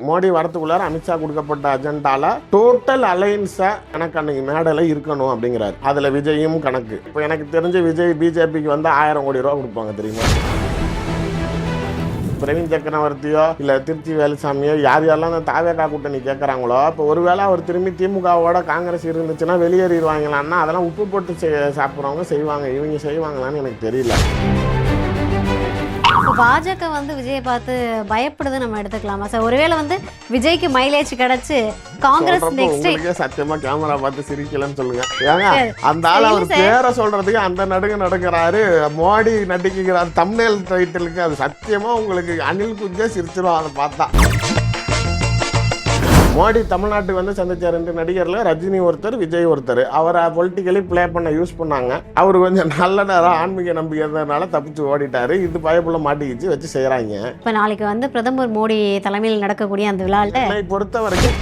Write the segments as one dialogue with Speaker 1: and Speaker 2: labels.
Speaker 1: மோடி வரத்துக்குள்ளார அமித்ஷா கொடுக்கப்பட்ட அஜெண்டால டோட்டல் அலைன்ஸா எனக்கு அன்னைக்கு மேடல இருக்கணும் அப்படிங்கிறாரு. அதுல விஜயும் கணக்கு. இப்போ எனக்கு தெரிஞ்ச விஜய் பிஜேபிக்கு வந்து 1000 கோடி ரூபா கொடுப்பாங்க தெரியுமா? பிரவீன் சக்கரவர்த்தியோ இல்ல திருச்சி வேலுசாமியோ யார் யாரெல்லாம் அந்த தாவேகா கூட்டணி கேட்கறாங்களோ, இப்போ ஒருவேளை அவர் திரும்பி திமுகவோட காங்கிரஸ் இருந்துச்சுன்னா வெளியேறிடுவாங்களான்னா அதெல்லாம் உப்பு போட்டு சாப்பிட்றவங்க செய்வாங்க. இவங்க செய்வாங்களான்னு எனக்கு தெரியல.
Speaker 2: பாஜக வந்து விஜயை பார்த்து பயப்படுது நம்ம எடுத்துக்கலாமா சார்? ஒருவேளை வந்து விஜய்க்கு மைலேஜ் கிடைச்சு காங்கிரஸ் நெக்ஸ்ட்
Speaker 1: சத்தியமா கேமரா பார்த்து சிரிக்கலன்னு சொல்லுங்க. ஏங்க அந்த ஆள் அவர் பேரை சொல்றதுக்கு அந்த நடுங்கிறாரு, மோடி நடிக்கிறார் தம்ப்நெயில் டைட்டிலுக்கு. அது சத்தியமா உங்களுக்கு அனில் குஞ்சே சிரிச்சிடும் அதை பார்த்தா. மோடி தமிழ்நாட்டுக்கு வந்து சந்திச்ச 2 நடிகர்ல ரஜினி ஒருத்தர், விஜய் ஒருத்தர். அவரை பொலிட்டிக்கலி பிளே பண்ண யூஸ் பண்ணாங்க. அவர் கொஞ்சம் நல்ல நேரம் ஆன்மீக நம்பிக்கை இருந்ததுனால தப்பிச்சு ஓடிட்டாரு. இது பயப்புள்ள மாட்டிக்கிச்சு வச்சு செய்யறாங்க.
Speaker 2: இப்ப நாளைக்கு வந்து பிரதமர் மோடி தலைமையில் நடக்கக்கூடிய அந்த விழாவில் பொறுத்த வரைக்கும்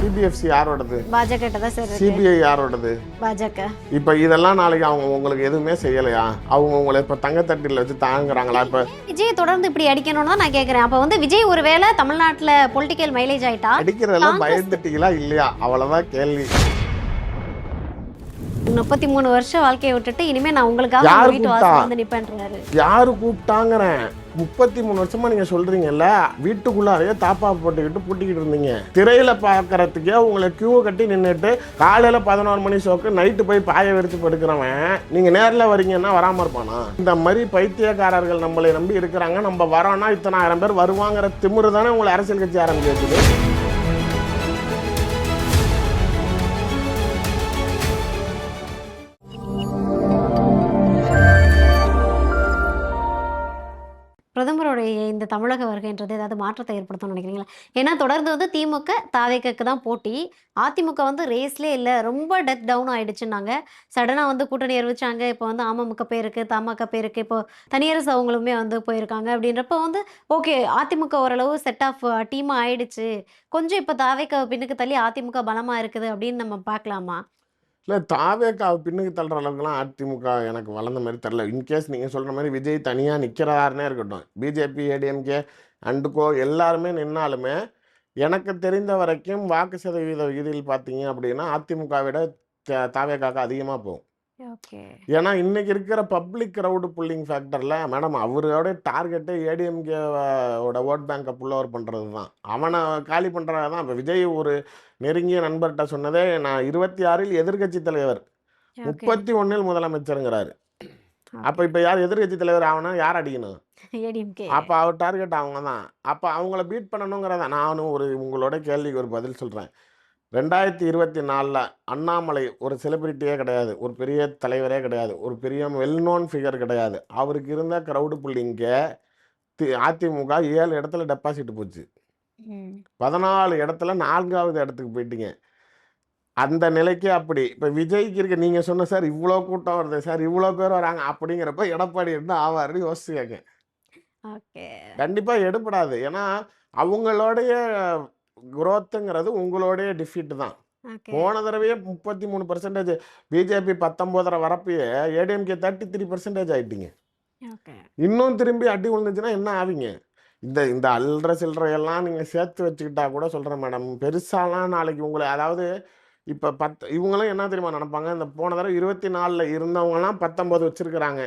Speaker 1: சிபிஎஃப்சி யாரோடது?
Speaker 2: பாஜக தான் சார்.
Speaker 1: சிபிஐ யாரோடது?
Speaker 2: பாஜக.
Speaker 1: இப்ப இதெல்லாம் நாளைக்கு அவங்க உங்களுக்கு எதுவுமே செய்யலையா? அவங்க உங்களை இப்ப தங்கத்தட்டில வச்சு தாங்குறாங்களா? இப்ப
Speaker 2: விஜய் தொடர்ந்து இப்படி அடிக்கணும்னு தான் நான் கேக்குறேன். அப்ப வந்து விஜய் ஒருவேளை தமிழ்நாட்டுல பொலிட்டிக்கல் மைலேஜ் ஆயிட்டா
Speaker 1: அடிக்கிறதெல்லாம் பயந்துட்டீங்களா இல்லையா? அவ்வளவுதான் கேள்வி.
Speaker 2: 33 வருஷம் வாழ்க்கையை விட்டுட்டு இனிமே நான் உங்களுக்காக வீட்டு வாசல்ல வந்து நிப்பேன்றாரு.
Speaker 1: யாரு கூப்பிட்டாங்கறேன்? 33 வருஷமா நீங்க சொல்றீங்கல்ல, வீட்டுக்குள்ளாரையே தாப்பா போட்டுக்கிட்டு பூட்டிக்கிட்டு இருந்தீங்க. திரையில பாக்குறதுக்கே உங்களை கியூ கட்டி நின்றுட்டு காலையில 11 மணி ஷோக்கு நைட்டு போய் பாய விரித்து படுக்கிறவன் நீங்க நேரில் வரீங்கன்னா வராம இருப்பானா? இந்த மாதிரி பைத்தியக்காரர்கள் நம்மளை நம்பி இருக்கிறாங்க. நம்ம வரோம்னா இத்தனை 1000 பேர் வருவாங்கிற திமிரு தானே உங்களை அரசியல் கட்சி ஆரம்பிச்சிருக்குது.
Speaker 2: பிரதமருடைய இந்த தமிழக வருகைன்றது ஏதாவது மாற்றத்தை ஏற்படுத்தும்னு நினைக்கிறீங்களா? ஏன்னா தொடர்ந்து வந்து திமுக தாவேக்கு தான் போட்டி. அதிமுக வந்து ரேஸ்லேயே இல்லை, ரொம்ப டெத் டவுன் ஆயிடுச்சுன்னாங்க. சடனாக வந்து கூட்டணி அறிவிச்சாங்க. இப்போ வந்து அமமுக பேருக்கு, தமாக பேருக்கு, இப்போ தனியரசு அவங்களுமே வந்து போயிருக்காங்க. அப்படின்றப்ப வந்து ஓகே, அதிமுக ஓரளவு செட் ஆஃப் டீமாக ஆயிடுச்சு. கொஞ்சம் இப்போ தாவேக்கு பின்னுக்கு தள்ளி அதிமுக பலமாக இருக்குது அப்படின்னு நம்ம பார்க்கலாமா?
Speaker 1: இல்லை, தாவேக்காவை பின்னுக்கு தள்ளுற அளவுக்குலாம் அதிமுக எனக்கு வளர்ந்த மாதிரி தெரில. இன்கேஸ் நீங்கள் சொல்கிற மாதிரி விஜய் தனியாக நிற்கிறாருன்னே இருக்கட்டும், பிஜேபி ஏடிஎம்கே அண்டுகோ எல்லாருமே நின்னாலுமே எனக்கு தெரிந்த வரைக்கும் வாக்கு சதவீத விகிதியில் பார்த்தீங்க அப்படின்னா அதிமுக விட தாவேக்காக்கு அதிகமாக போகும். ஏன்னா இன்னைக்கு இருக்கிற பப்ளிக் க்ரௌடு புல்லிங் ஃபேக்டரில் மேடம் அவரோட டார்கெட்டே ஏடிஎம்கேவோட ஓட் பேங்கை புல் ஓவர் பண்ணுறது தான், அவனை காலி பண்ணுறது தான். இப்போ விஜய் ஒரு நெருங்கிய நண்பர்கிட்ட சொன்னதே, நான் 26இல் எதிர்கட்சி தலைவர், 31இல் முதலமைச்சருங்கிறாரு. அப்போ இப்போ யார் எதிர்கட்சி தலைவர் ஆகணும்? யார் அடிக்கணும்? அப்போ அவர் டார்கெட் அவங்க தான். அப்போ அவங்கள பீட் பண்ணணுங்கிறத நானும் உங்களோட கேள்விக்கு ஒரு பதில் சொல்கிறேன். 2024 அண்ணாமலை ஒரு செலிபிரிட்டியே கிடையாது, ஒரு பெரிய தலைவரே கிடையாது, ஒரு பெரிய வெல் நோன் ஃபிகர் கிடையாது. அவருக்கு இருந்த க்ரௌடு புல்லிங்க அதிமுக 7 இடத்துல டெபாசிட் போச்சு. 14 இடத்துல 4வது இடத்துக்கு போயிட்டீங்க. அந்த நிலைக்கு அப்படி இப்போ விஜய்க்கு இருக்க. நீங்கள் சொன்ன சார் இவ்வளோ கூட்டம் வருது சார், இவ்வளோ பேர் வராங்க அப்படிங்கிறப்ப எடப்பாடி என்ன ஆவாருன்னு யோசிச்சுக்கங்க. கண்டிப்பாக எடுப்படாது. ஏன்னா அவங்களுடைய குரோத்துங்கிறது உங்களுடைய டிஃபீட் தான். போன தடவையே 33%, பிஜேபி 19 வரப்பயே ஏடிஎம்கே 33% ஆயிட்டீங்க. இன்னும் திரும்பி அடி விழுந்துச்சுன்னா என்ன ஆவீங்க? இந்த அல்ற சில்லறையெல்லாம் நீங்கள் சேர்த்து வச்சுக்கிட்டா கூட சொல்கிறேன் மேடம், பெருசாலாம் நாளைக்கு உங்களை, அதாவது இப்போ இவங்களும் என்ன தெரியுமா நினைப்பாங்க, இந்த போன தடவை 24 இருந்தவங்கலாம் 19 வச்சிருக்கிறாங்க,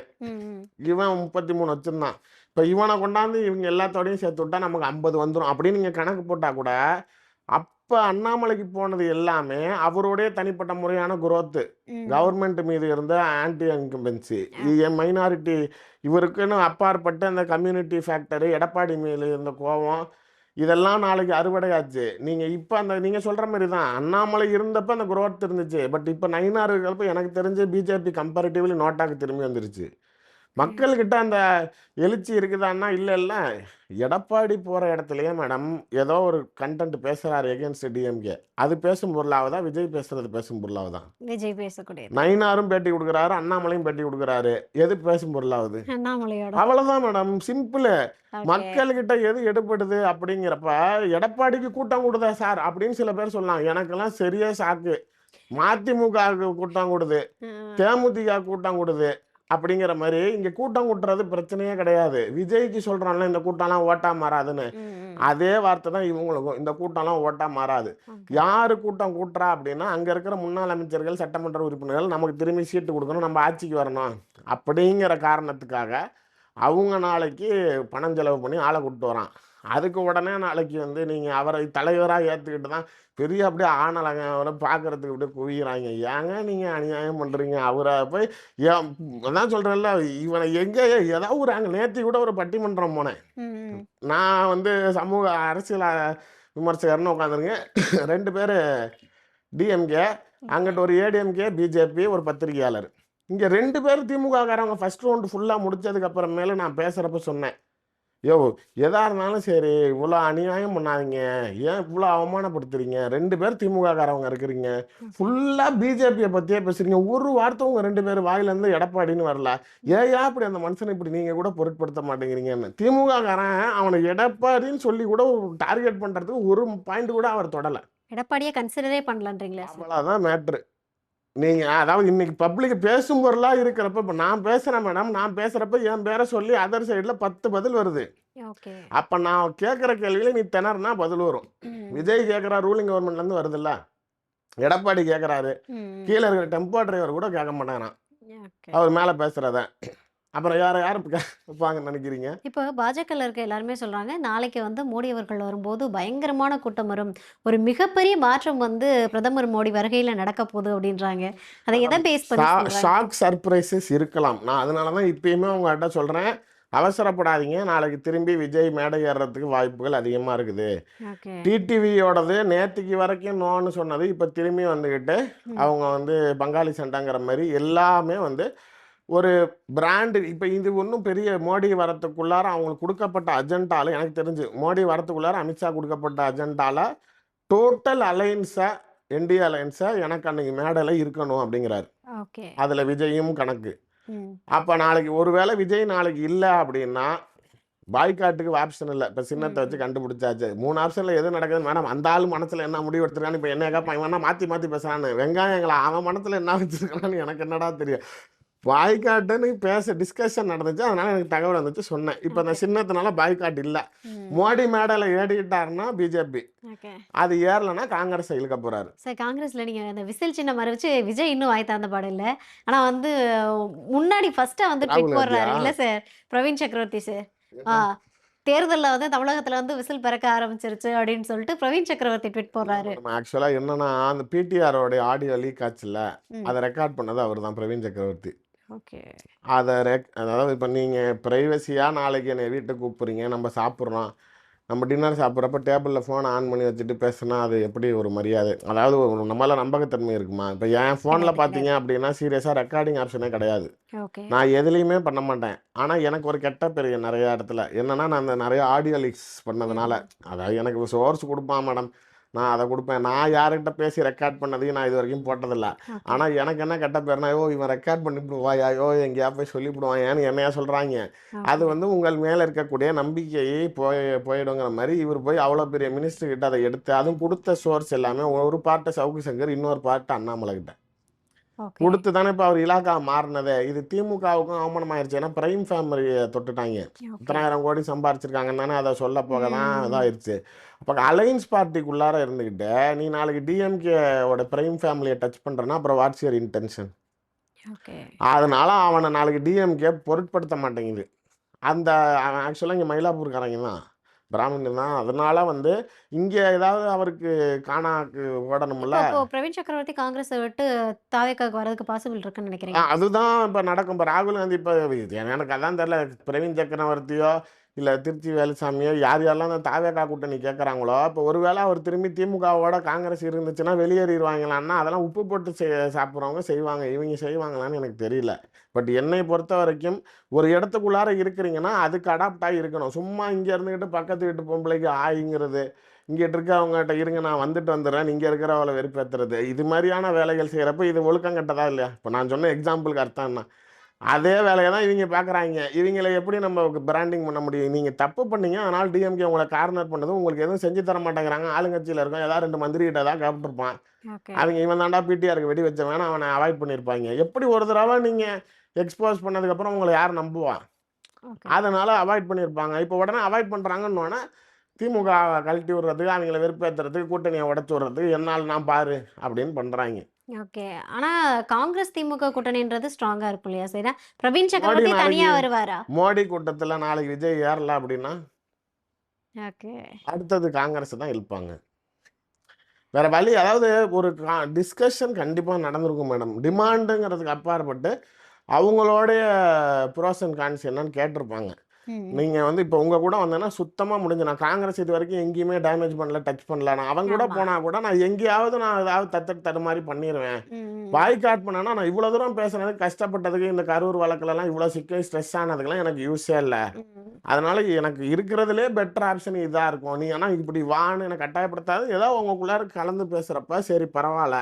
Speaker 1: இவன் 33 வச்சிருந்தான். இப்போ இவனை கொண்டாந்து இவங்க எல்லாத்தோடையும் சேர்த்து விட்டா நமக்கு 50 வந்துடும் அப்படின்னு நீங்கள் கணக்கு போட்டால் கூட, அப்போ அண்ணாமலைக்கு போனது எல்லாமே அவருடைய தனிப்பட்ட முறையான குரோத்து, கவர்மெண்ட் மீது இருந்த ஆன்டி இன்கம்பன்சி, மைனாரிட்டி, இவருக்குன்னு அப்பாற்பட்ட அந்த கம்யூனிட்டி ஃபேக்டரு, எடப்பாடி மீது இருந்த கோபம், இதெல்லாம் நாளைக்கு அறுவடையாச்சு. நீங்கள் இப்போ நீங்கள் சொல்கிற மாதிரி தான் அண்ணாமலை இருந்தப்போ அந்த குரோத் இருந்துச்சு. பட் இப்போ நயினார் இருக்கிறப்ப எனக்கு தெரிஞ்சு பிஜேபி கம்பேரிட்டிவ்லி நோட்டாக்கு திரும்பி வந்துருச்சு. மக்கள்கிட்ட அந்த எழுச்சி இருக்குதான்னா இல்லை. எடப்பாடி போகிற இடத்துலையே மேடம் ஏதோ ஒரு கண்டென்ட் பேசுகிறாரு எகென்ஸ்ட் டிஎம்கே, அது பேசும் பொருளாவதா? விஜய் பேசுறது பேசும் பொருளாவதா?
Speaker 2: விஜய் பேசக்கூடிய
Speaker 1: நயினாரும் பேட்டி கொடுக்குறாரு, அண்ணாமலையும் பேட்டி கொடுக்குறாரு, எது பேசும் பொருளாவது? அவ்வளோதான் மேடம், சிம்பிள். மக்கள்கிட்ட எது எடுப்படுது அப்படிங்கிறப்ப எடப்பாடிக்கு கூட்டம் கொடுதா சார் அப்படின்னு சில பேர் சொல்லலாம். எனக்கெல்லாம் சரியா சாக்கு. மதிமுக கூட்டம் கொடுது, தேமுதிக கூட்டம் கொடுது, அப்படிங்கிற மாதிரி இங்க கூட்டம் கூட்டுறது பிரச்சனையே கிடையாது. விஜய்க்கு சொல்றான்ல இந்த கூட்டம்லாம் ஓட்டா மாறாதுன்னு. அதே வார்த்தை தான் இவங்களுக்கும். இந்த கூட்டம்லாம் ஓட்டா மாறாது. யாரு கூட்டம் கூட்டுறா அப்படின்னா, அங்க இருக்கிற முன்னாள் அமைச்சர்கள், சட்டமன்ற உறுப்பினர்கள் நமக்கு திரும்பி சீட்டு கொடுக்கணும், நம்ம ஆட்சிக்கு வரணும் அப்படிங்கிற காரணத்துக்காக அவங்க நாளைக்கு பணம் செலவு பண்ணி ஆளை கூப்பிட்டு வரான். அதுக்கு உடனே நாளைக்கு வந்து நீங்க அவரை தலைவரா ஏத்துக்கிட்டு தான் பெரிய அப்படியே ஆனலங்க அவரை பார்க்கறதுக்கு அப்படியே குவிகிறாங்க. ஏங்க நீங்க அநியாயம் பண்றீங்க? அவரை போய் ஏன் அதான் சொல்றேன்ல, இவனை எங்க ஏதாவது ஒரு அங்க நேத்தி கூட ஒரு பட்டிமன்றம் போனேன்.
Speaker 2: ம்.
Speaker 1: நான் வந்து சமூக அரசியல் விமர்சகர்னு உட்காந்துருங்க. 2 பேரு டிஎம்கே, அங்கிட்டு ஒரு ஏடிஎம்கே, பிஜேபி, ஒரு பத்திரிகையாளர். இங்க 2 பேரும் திமுககாரவங்க ஃபர்ஸ்ட் ரவுண்டு ஃபுல்லா முடிச்சதுக்கு அப்புறமேல நான் பேசுறப்ப சொன்னேன். யோ எதா இருந்தாலும் சரி, இவ்வளோ அநியாயம் பண்ணாதீங்க. ஏன் இவ்வளோ அவமானப்படுத்துறீங்க? 2 பேர் திமுககாரவங்க இருக்கிறீங்க. ஃபுல்லா பிஜேபியை பத்தியே பேசுறீங்க. ஒரு வார்த்தை உங்க 2 பேர் வாயிலேருந்து எடப்பாடின்னு வரல. ஏயா இப்படி அந்த மனுஷனை இப்படி நீங்க கூட பொருட்படுத்த மாட்டேங்கிறீங்கன்னு. திமுககாரன் அவனை எடப்பாடின்னு சொல்லி கூட டார்கெட் பண்றதுக்கு ஒரு பாயிண்ட் கூட அவர் தொடல.
Speaker 2: எடப்பாடியே கன்சிடரே பண்ணலன்றீங்களா சார்?
Speaker 1: அவ்வளோதான் மேட்ரு. நீங்க அதாவது இன்னைக்கு பப்ளிக் பேசும் பொருளா இருக்கிறப்ப, இப்ப நான் பேசுறேன் மேடம். நான் பேசுறப்ப என் பேரை சொல்லி அதர் சைடுல 10 பதில் வருது.
Speaker 2: ஓகே.
Speaker 1: அப்ப நான் கேட்கிற கேள்வியில நீ திணறுனா பதில் வரும். விஜய் கேட்கிறா, ரூலிங் கவர்மெண்ட்ல இருந்து வருதுல்ல. எடப்பாடி கேட்கறாரு, கீழே இருக்கிற டெம்போ டிரைவர் கூட கேட்க மாட்டாராம்
Speaker 2: ஓகே.
Speaker 1: அவர் மேல பேசுறத. அப்புறம் யார் கேட்பாங்கன்னு நினைக்கிறீங்க?
Speaker 2: இப்போ பாஜகல இருக்க எல்லாருமே சொல்றாங்க, நாளைக்கு வந்து மோடி அவர்கள் வரும்போது பயங்கரமான கூட்டம் வரும். ஒரு மிகப்பெரிய மாற்றம் வந்து பிரதமர் மோடி வருகையில நடக்க போகுது அப்படின்றாங்க. அதை எதை பேஸ் பண்ணி சொல்றாங்க?
Speaker 1: ஷாக் சர்ப்ரைசஸ் இருக்கலாம். நான் அதனால தான் இப்பயுமே உங்கள்கிட்ட சொல்றேன், அவசரப்படாதீங்க. நாளைக்கு திரும்பி விஜய் மேடை ஏறுறதுக்கு வாய்ப்புகள் அதிகமா இருக்குது.
Speaker 2: ஓகே.
Speaker 1: டிடிவியோடது நேத்திக்கு வரைக்கும் நோன்னு சொன்னது இப்போ திரும்பி வந்துக்கிட்டு அவங்க வந்து பங்காளி சண்டைங்கிற மாதிரி எல்லாமே வந்து ஒரு பிராண்டு. இப்போ இது ஒன்றும் பெரிய மோடி வரத்துக்குள்ளார அவங்களுக்கு கொடுக்கப்பட்ட அஜெண்டால, எனக்கு தெரிஞ்சு மோடி வரத்துக்குள்ளார அமித்ஷா கொடுக்கப்பட்ட அஜெண்டால டோட்டல் அலைன்ஸை, என்டிஏ அலைன்ஸை எனக்கு அன்னைக்கு மேடையில் இருக்கணும் அப்படிங்கிறாரு.
Speaker 2: ஓகே.
Speaker 1: அதில் விஜயும் கணக்கு.
Speaker 2: ம்.
Speaker 1: அப்போ நாளைக்கு ஒருவேளை விஜய் நாளைக்கு இல்லை அப்படின்னா பாய்காட்டுக்கு ஆப்ஷன் இல்லை. இப்போ சின்னத்தை வச்சு கண்டுபிடிச்சாச்சு. 3 ஆப்ஷனில் எது நடக்குது மேடம்? அந்த ஆள் மனசில் என்ன முடிவு எடுத்துருக்கான்னு இப்போ என்ன கேட்பான், இவன் மாற்றி பேசுகிறான்னு. வெங்காயங்களை அவன் மனசில் என்ன வச்சுருக்கான்னு எனக்கு என்னடா தெரியும். பாய்காட்டுன்னு டிஸ்கஷன் நடந்துச்சு. அதனால எனக்கு தகவல் வந்துச்சு, சொன்னேன். இப்போ அந்த சின்னத்தினால பாய்காட் இல்லை. மோடி மேடையில் ஏறிக்கிட்டாருன்னா பிஜேபி,
Speaker 2: ஓகே.
Speaker 1: அது ஏறலைன்னா காங்கிரஸ் இழுக்க போறாரு.
Speaker 2: சார், காங்கிரஸ்ல நீங்க அந்த விசில் சின்னம் அறிவிச்சு விஜய் இன்னும் வாய் திறந்த பாடு இல்ல. ஆனா வந்து முன்னாடி ஃபர்ஸ்டா வந்து ட்வீட்
Speaker 1: ராகுல்
Speaker 2: போடுறாரு.
Speaker 1: காந்தியா?
Speaker 2: இல்ல சார், பிரவீன் சக்கரவர்த்தி சார். ஆ தேர்தல்ல வந்து தமிழகத்துல வந்து விசில் பறக்க ஆரம்பிச்சிருச்சு அப்படின்னு சொல்லிட்டு பிரவீன் சக்கரவர்த்தி ட்வீட் போடுறாரு.
Speaker 1: ஆக்சுவலாக என்னன்னா, அந்த பிடிஆரோடைய ஆடியோ லீக் ஆச்சுல்ல,
Speaker 2: ம்.
Speaker 1: அதை ரெக்கார்ட் பண்ணது அவர் தான், பிரவீன் சக்கரவர்த்தி.
Speaker 2: ஓகே.
Speaker 1: அதை அதாவது இப்போ நீங்கள் ப்ரைவசியாக நாளைக்கு என்னை வீட்டுக்கு கூப்பிட்றீங்க, நம்ம சாப்பிட்றோம், நம்ம டின்னர் சாப்பிட்றப்ப டேபிளில் ஃபோனை ஆன் பண்ணி வச்சுட்டு பேசுனா அது எப்படி ஒரு மரியாதை? அதாவது ஒரு நம்மள நம்பகத்தன்மை இருக்குமா? இப்போ என் ஃபோனில்
Speaker 2: கிடையாது,
Speaker 1: பார்த்தீங்க அப்படின்னா சீரியஸாக ரெக்கார்டிங் ஆப்ஷனே கிடையாது.
Speaker 2: ஓகே.
Speaker 1: நான் எதுலேயுமே பண்ண மாட்டேன். ஆனால் எனக்கு ஒரு கெட்ட பேர் நிறையா இடத்துல என்னன்னா, நான் அந்த நிறைய ஆடியோ லீக்ஸ் பண்ணதுனால, அதாவது எனக்கு சோர்ஸ் கொடுப்பான் மேடம், நான் அதை கொடுப்பேன். நான் யார்கிட்ட பேசி ரெக்கார்ட் பண்ணதையும் நான் இது வரைக்கும் போட்டதில்லை.
Speaker 2: ஓகே.
Speaker 1: ஆனால் எனக்கு என்ன கெட்ட பேர்னா, யோ இவன் ரெக்கார்ட் பண்ணிவிடுவாயா, யோ எங்கேயா போய் சொல்லிவிடுவாயான்னு என்னையா சொல்கிறாங்க. அது
Speaker 2: ஓகே.
Speaker 1: வந்து உங்கள் மேலே இருக்கக்கூடிய நம்பிக்கையை போயிடுங்கிற மாதிரி இவர் போய் அவ்வளோ பெரிய மினிஸ்டர் கிட்ட அதை எடுத்து, அதுவும் கொடுத்த சோர்ஸ் எல்லாமே ஒரு பார்ட்டை சவுக்கு சங்கர், இன்னொரு பார்ட்டை அண்ணாமலை கிட்ட
Speaker 2: ஓகே.
Speaker 1: கொடுத்து தானே இப்போ அவர் இலாக்கா மாறினதே. இது திமுகவுக்கும் அவமானம் ஆயிடுச்சு. ஏன்னா பிரைம் ஃபேமிலியை தொட்டுட்டாங்க.
Speaker 2: ஓகே.
Speaker 1: இத்தனாயிரம் கோடி சம்பாரிச்சிருக்காங்கன்னு தானே அதை சொல்ல போக தான்
Speaker 2: ம்.
Speaker 1: இதாயிருச்சு. அப்போ அலைன்ஸ் பார்ட்டிக்குள்ளார இருந்துக்கிட்டு நீ நாளைக்கு டிஎம்கேவோட பிரைம் ஃபேமிலியை டச் பண்ணுறனா அப்புறம் வாட்ஸ் யுவர் இன்டென்ஷன்?
Speaker 2: ஓகே.
Speaker 1: அதனால அவனை நாளைக்கு டிஎம்கே பொருட்படுத்த மாட்டேங்குது. அந்த ஆக்சுவலாக இங்கே மயிலாப்பூர்காரங்க தான், பிராமணன் தான். அதனால வந்து இங்கே ஏதாவது அவருக்கு காணாக்கு ஓடணும்ல.
Speaker 2: இப்போ பிரவீன் சக்கரவர்த்தி காங்கிரஸை விட்டு தாவேக்காக்கு வரதுக்கு பாசிபிள் இருக்குன்னு நினைக்கிறீங்க?
Speaker 1: அதுதான் இப்போ நடக்கும். இப்போ ராகுல் காந்தி இப்போ எனக்கு அதான் தெரியல, பிரவீன் சக்கரவர்த்தியோ இல்லை திருச்சி வேலுசாமியோ யாரெல்லாம் அந்த தாவேக்கா கூட்டணி கேட்குறாங்களோ, இப்போ ஒருவேளை அவர் திரும்பி திமுகவோட காங்கிரஸ் இருந்துச்சுன்னா வெளியேறிடுவாங்களான்னா அதெல்லாம் உப்பு போட்டு சாப்பிட்றவங்க செய்வாங்க. இவங்க செய்வாங்களான்னு எனக்கு தெரியல. பட் என்னை பொறுத்த வரைக்கும் ஒரு இடத்துக்குள்ளார இருக்கிறீங்கன்னா அதுக்கு அடாப்ட் ஆகி இருக்கணும். சும்மா இங்கே இருந்துக்கிட்டு பக்கத்து வீட்டு பொம்பளைக்கு ஆயிங்கிறது, இங்கிட்டு இருக்கவங்ககிட்ட இருங்க நான் வந்துட்டு வந்துடுறேன், இங்கே இருக்கிறவளை வெறுப்பேற்றுறது, இது மாதிரியான வேலைகள் செய்கிறப்ப இது ஒழுக்கம் கெட்டதா இல்லையா? இப்போ நான் சொன்ன எக்ஸாம்பிளுக்கு அர்த்தம் என்ன? அதே வேலையை தான் இவங்க பார்க்குறாங்க. இவங்களை எப்படி நம்ம பிராண்டிங் பண்ண முடியும்? நீங்கள் தப்பு பண்ணீங்க, அதனால் டிஎம்கே உங்களை கார்னர் பண்ணது, உங்களுக்கு எதுவும் செஞ்சு தர மாட்டேங்கிறாங்க. ஆளுங்கட்சியில் இருக்கோம், ஏதாவது 2 மந்திரிகிட்ட தான் கேட்டுருப்பான்.
Speaker 2: ஓகே.
Speaker 1: அவங்க இவன் தாண்டா பிடிஆருக்கு வெடி வச்ச வேணா அவனை அவாய்ட் பண்ணியிருப்பாங்க. எப்படி ஒரு தடவை நீங்கள் எக்ஸ்போஸ் பண்ணதுக்கப்புறம் உங்களை யார் நம்புவா?
Speaker 2: ஓகே.
Speaker 1: அதனால அவாய்ட் பண்ணியிருப்பாங்க. இப்போ உடனே அவாய்ட் பண்ணுறாங்கன்னொன்னே திமுக கழட்டி விடுறது, அவங்கள வெறுப்பேத்துறதுக்கு, கூட்டணியை உடச்சி விடுறது, என்னால் நான் பாரு அப்படின்னு பண்ணுறாங்க.
Speaker 2: ஓகே. ஆனா காங்கிரஸ், திமுக கூட்டணின்றது ஸ்ட்ராங்கா இருக்கும் இல்லையா சார்? ஏன்னா பிரவீன்
Speaker 1: மோடி
Speaker 2: சக்கரவர்த்தி தனியா
Speaker 1: நாளைக்கு
Speaker 2: வருவாரா?
Speaker 1: மோடி கூட்டத்தில் நாளைக்கு விஜய் ஏறல அப்படின்னா
Speaker 2: ஓகே.
Speaker 1: அடுத்தது காங்கிரஸ் தான் இழுப்பாங்க. வேற வழி, அதாவது ஒரு டிஸ்கஷன் கண்டிப்பாக நடந்திருக்கும் மேடம். டிமாண்டுங்கிறதுக்கு அப்பாற்பட்டு அவங்களோடைய ப்ரோஸ் அண்ட் கான்ஸ் என்னன்னு கேட்டிருப்பாங்க.
Speaker 2: ம்.
Speaker 1: நீங்கள் வந்து இப்போ உங்கள் கூட வந்தேன்னா சுத்தமாக முடிஞ்சு, நான் காங்கிரஸ் இது வரைக்கும் எங்கேயுமே டேமேஜ் பண்ணல, டச் பண்ணல. நான் அவங்க கூட
Speaker 2: ஆமா.
Speaker 1: போனால் கூட நான் எங்கேயாவது நான் ஏதாவது தடுமாறி பண்ணிடுவேன்.
Speaker 2: ம்.
Speaker 1: பாய்காட் பண்ணேன்னா நான் இவ்வளோ தூரம் பேசுனதுக்கு, கஷ்டப்பட்டதுக்கு, இந்த கரூர் வழக்குலலாம் இவ்வளோ சிக்கல் ஸ்ட்ரெஸ் ஆனதுக்கெல்லாம் எனக்கு யூஸே இல்லை.
Speaker 2: ம்.
Speaker 1: அதனால எனக்கு இருக்கிறதுலே பெட்டர் ஆப்ஷன் இதாக இருக்கும். நீ ஆனால் இப்படி வான்னு எனக்கு கட்டாயப்படுத்தாது. ஏதோ உங்களுக்குள்ளார கலந்து பேசுகிறப்ப சரி பரவாயில்ல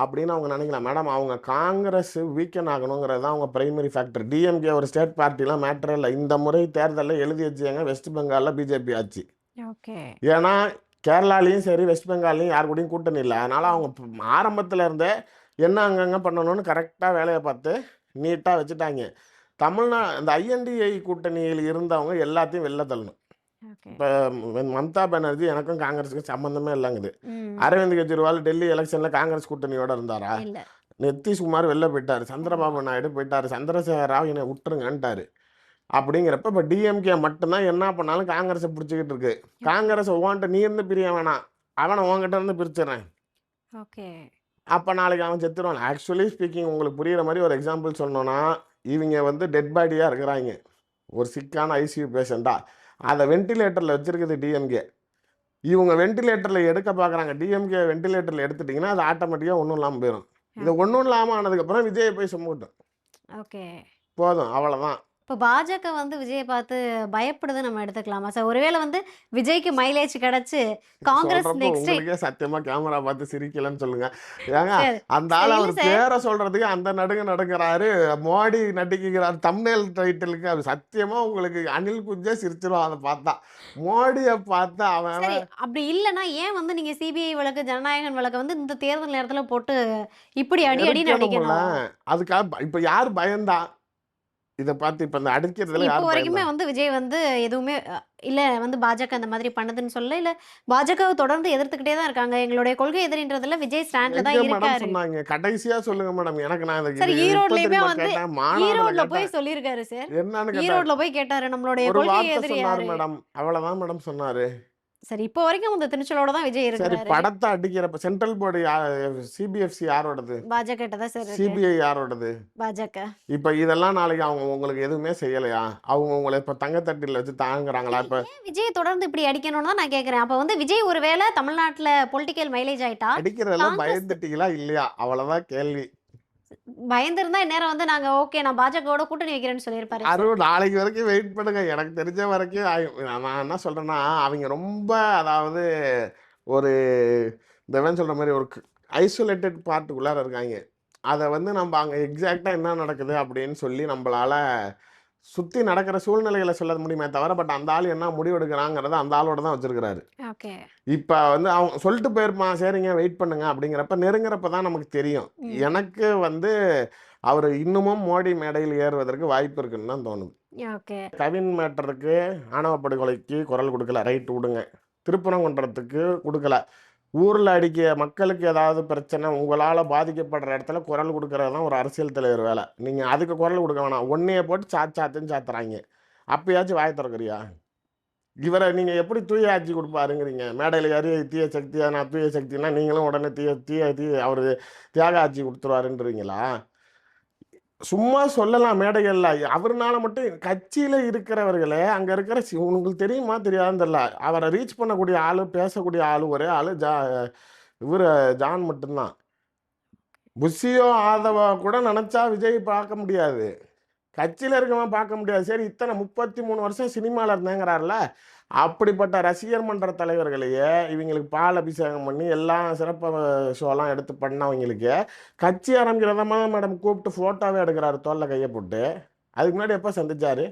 Speaker 1: அப்படின்னு அவங்க நினைக்கலாம். மேடம், அவங்க காங்கிரஸ் வீக்கன் ஆகணுங்கிறது தான் அவங்க பிரைமரி ஃபேக்டர். டிஎம்கே ஒரு ஸ்டேட் பார்ட்டிலாம் மேட்டரே இல்லை. இந்த முறை தேர்தலில் எழுதி வச்சுங்க, வெஸ்ட் பெங்காலில் பிஜேபி ஆச்சு.
Speaker 2: ஓகே.
Speaker 1: ஏன்னா கேரளாலையும் சரி வெஸ்ட் பெங்கால்லையும் யார் கூடயும் கூட்டணி இல்லை. அதனால் அவங்க ஆரம்பத்தில் இருந்தே என்ன அங்கங்கே பண்ணணும்னு கரெக்டாக வேலையை பார்த்து நீட்டாக வச்சுட்டாங்க. இந்த ஐஎன்டிஐ கூட்டணியில் இருந்தவங்க எல்லாத்தையும் வெளில தள்ளணும்.
Speaker 2: ஓகே.
Speaker 1: இப்போ மம்தா பானர்ஜி எனக்கும் காங்கிரஸுக்கும் சம்மந்தமே இல்லைங்குது.
Speaker 2: ம்.
Speaker 1: அரவிந்த் கெஜ்ரிவால் டெல்லி எலெக்ஷனில் காங்கிரஸ் கூட்டணியோட இருந்தாரா?
Speaker 2: இல்ல.
Speaker 1: நிதிஷ்குமார் வெளில போயிட்டார்,
Speaker 2: ஆமா.
Speaker 1: சந்திரபாபு நாயுடு போயிட்டார், சந்திரசேகர ராவ் என்னை விட்டுருங்கன்ட்டாரு. அப்படிங்கிறப்ப இப்போ டிஎம்கே மட்டும்தான் என்ன பண்ணாலும் காங்கிரஸை பிடிச்சிக்கிட்டு இருக்கு. காங்கிரஸை ஓன்ட்ட நீ இருந்து பிரிய வேணாம், அவனை உன்கிட்ட இருந்து பிரிச்சிடறேன்.
Speaker 2: ஓகே.
Speaker 1: அப்போ நாளைக்கு அவன் செத்துருவான். ஆக்சுவலி ஸ்பீக்கிங் உங்களுக்கு புரிகிற மாதிரி ஒரு எக்ஸாம்பிள் சொன்னோன்னா, இவங்க வந்து டெட் பாடியாக இருக்கிறாங்க, ஒரு சிக்கான ஐசியூ பேஷண்ட்டாக. அதை வென்டிலேட்டரில் வச்சுருக்குது டிஎம்கே. இவங்க வென்டிலேட்டரில் எடுக்க பார்க்குறாங்க. டிஎம்கே வென்டிலேட்டரில் எடுத்துட்டிங்கன்னா அது ஆட்டோமேட்டிக்காக ஒன்றும் இல்லாமல் போயிடும். இது ஒன்றும் இல்லாமல் ஆனதுக்கப்புறம் விஜயை போய் சுமக்கட்டும்,
Speaker 2: ஓகே.
Speaker 1: போதும், அவ்வளோதான்.
Speaker 2: இப்போ பாஜக வந்து விஜயை பார்த்து பயப்படுது நம்ம எடுத்துக்கலாமா சார்? ஒருவேளை வந்து விஜய்க்கு மைலேஜ் கிடைச்சு காங்கிரஸ்
Speaker 1: சொல்றப்போ
Speaker 2: நெக்ஸ்ட்
Speaker 1: உங்களுக்கே சத்தியமா கேமரா பார்த்து சிரிக்கலன்னு சொல்லுங்க. ஏங்க,
Speaker 2: சார்
Speaker 1: அந்த
Speaker 2: சார்
Speaker 1: ஆள்
Speaker 2: இல்ல
Speaker 1: அவர்
Speaker 2: சார்.
Speaker 1: பேரை சொல்றதுக்கு அந்த நடுங்கிறாரு. மோடி நடிக்கிறார் தம்ப்நெயில் டைட்டிலுக்கு. அது சத்தியமா உங்களுக்கு அணில் குஞ்சே சிரிச்சிரும் அதை பார்த்தா. மோடியை பார்த்து அவன்
Speaker 2: சரி, அப்படி இல்லைன்னா ஏன் வந்து நீங்க சிபிஐ வழக்கு, ஜனநாயகன் வழக்கு வந்து இந்த தேர்தல் நேரத்துல போட்டு இப்படி அடி அடின்னு
Speaker 1: இருக்கணும்ல.
Speaker 2: அடிக்கணும்?
Speaker 1: அதுக்காக இப்ப யார் பயந்தா இதை பார்த்து? இப்ப இந்த
Speaker 2: சரி,
Speaker 1: அடிக்கிறதுல
Speaker 2: இப்போ
Speaker 1: யார் பயந்தா?
Speaker 2: வரைக்குமே வந்து விஜய் வந்து எதுவுமே இல்ல வந்து பாஜக இந்த மாதிரி பண்ணுதுன்னு சொல்ல, இல்ல பாஜகவை தொடர்ந்து எதிர்த்துக்கிட்டே தான் இருக்காங்க. எங்களுடைய கொள்கை எதிரின்றதுல விஜய் ஸ்டாண்ட்ல
Speaker 1: எங்க
Speaker 2: தான்
Speaker 1: மேடம்
Speaker 2: இருக்காரு.
Speaker 1: சொன்னாங்க? கடைசியா சொல்லுங்க மேடம். எனக்கு நான்
Speaker 2: சார்
Speaker 1: இது இப்ப
Speaker 2: ஈரோட்லயுமே
Speaker 1: தெரியுமா
Speaker 2: வந்து
Speaker 1: கேட்டேன், மாநாடுல
Speaker 2: ஈரோட்ல
Speaker 1: கேட்டேன்.
Speaker 2: போய் சொல்லியிருக்காரு சார்.
Speaker 1: என்னன்னு கேட்டேன்,
Speaker 2: ஈரோட்ல போய் கேட்டாரு நம்மளுடைய
Speaker 1: ஒரு
Speaker 2: கொள்கை
Speaker 1: வார்த்தை
Speaker 2: எதிரி
Speaker 1: சொன்னாரு
Speaker 2: யாரு?
Speaker 1: மேடம், அவ்வளவுதான் மேடம் சொன்னாரு.
Speaker 2: சரி, இப்போ வரைக்கும் இந்த துணிச்சலோட தான் விஜய்
Speaker 1: சரி,
Speaker 2: இருக்கிறாரு.
Speaker 1: படத்தை அடிக்கிறப்ப சென்ட்ரல் போர்டு சிபிஎஃப்சி யாரோடது?
Speaker 2: பாஜக கிட்ட தான் சார் இருக்கு.
Speaker 1: சிபிஐ யாரோடது?
Speaker 2: பாஜக.
Speaker 1: இப்ப இதெல்லாம் நாளைக்கு அவங்க உங்களுக்கு எதுவுமே செய்யலையா? அவங்க உங்களை இப்ப தங்கத்தட்டில வச்சு தாங்குறாங்களா? இப்ப
Speaker 2: ஏன் விஜய் தொடர்ந்து இப்படி அடிக்கணும்னு தான் நான் கேட்கிறேன். அப்ப வந்து விஜய் ஒருவேளை தமிழ்நாட்டுல பொலிட்டிக்கல் மைலேஜ் ஆயிட்டா
Speaker 1: அடிக்கிறதெல்லாம்
Speaker 2: காங்கிரஸ்
Speaker 1: பயந்துட்டீங்களா இல்லையா? அவ்வளவுதான் கேள்வி.
Speaker 2: பயந்திருந்தா இந்நேரம் வந்து நாங்க ஓகே நான் பாஜகவோட கூட்டணி வைக்கிறேன்னு சொல்லியிருப்பாரு சார்.
Speaker 1: அருண், நாளைக்கு வரைக்கும் வெயிட் பண்ணுங்க. எனக்கு தெரிஞ்ச வரைக்கும் நான் என்ன சொல்றேன்னா, அவங்க ரொம்ப, அதாவது ஒரு இந்த சொல்ற மாதிரி ஒரு ஐசோலேட்டட் பார்ட்டுக்குள்ளார இருக்காங்க. அதை வந்து நம்ம அங்கே எக்ஸாக்டாக என்ன நடக்குது அப்படின்னு சொல்லி நம்மளால சுற்றி நடக்கிற சூழ்நிலைகளை சொல்ல முடியுமே தவிர, பட் அந்த ஆள் என்ன முடிவெடுக்கிறாங்கிறத அந்த ஆளோட தான் வச்சிருக்கிறாரு.
Speaker 2: ஓகே.
Speaker 1: இப்போ வந்து அவங்க சொல்லிட்டு போயிருப்பான், சரிங்க வெயிட் பண்ணுங்க அப்படிங்கிறப்ப, நெருங்குறப்ப தான் நமக்கு தெரியும்.
Speaker 2: ம்.
Speaker 1: எனக்கு வந்து அவர் இன்னமும் மோடி மேடையில் ஏறுவதற்கு வாய்ப்பு இருக்குன்னு தான் தோணுது.
Speaker 2: ஓகே.
Speaker 1: கவின் மேட்டருக்கு, ஆணவ படுகொலைக்கு குரல் கொடுக்கல, ரைட் விடுங்க. திருப்பரங்குன்றத்துக்கு கொடுக்கல. ஊரில் அடிக்க மக்களுக்கு ஏதாவது பிரச்சனை, உங்களால் பாதிக்கப்படுற இடத்துல குரல் கொடுக்கறது தான் ஒரு அரசியல் தலைவர் வேலை. நீங்கள் அதுக்கு குரல் கொடுக்க வேணாம், ஒன்றையை போட்டு சாத்துன்னு சாத்துறாங்க. அப்பயாச்சும் வாய் திறக்கிறியா? இவரை நீங்கள் எப்படி தூய ஆட்சி கொடுப்பாருங்கிறீங்க? மேடையில் யாரு தீய சக்தியா, நான் தூய சக்தினா நீங்களும் உடனே தீய தீய தீய அவர் தியாக ஆட்சி கொடுத்துருவாருன்றீங்களா? சும்மா சொல்லலாம் மேடைகளில். அவர்னால மட்டும் கட்சியில் இருக்கிறவர்களே, அங்கே இருக்கிற உங்களுக்கு தெரியுமா தெரியாதுன்னு தெரியல, அவரை ரீச் பண்ணக்கூடிய ஆள், பேசக்கூடிய ஆள் ஒரே ஆள் இவர் ஜான் மட்டும்தான். புஷியோ ஆதவா கூட நினச்சா விஜய் பார்க்க முடியாது, கட்சியில் இருக்கவன் பார்க்க முடியாது. சரி, இத்தனை 33 வருஷம் சினிமாவில் இருந்தேங்கிறாருல, அப்படிப்பட்ட ரசிகர் மன்ற தலைவர்களையே இவங்களுக்கு பால் அபிஷேகம் பண்ணி எல்லாம் சிறப்பு ஷோலாம் எடுத்து பண்ணவங்களுக்கு கட்சி ஆரம்பிக்கிறதமா மேடம் கூப்பிட்டு ஃபோட்டோவே எடுக்கிறாரு தோல்ல கையை போட்டு. அதுக்கு முன்னாடி எப்போ சந்திச்சாரு?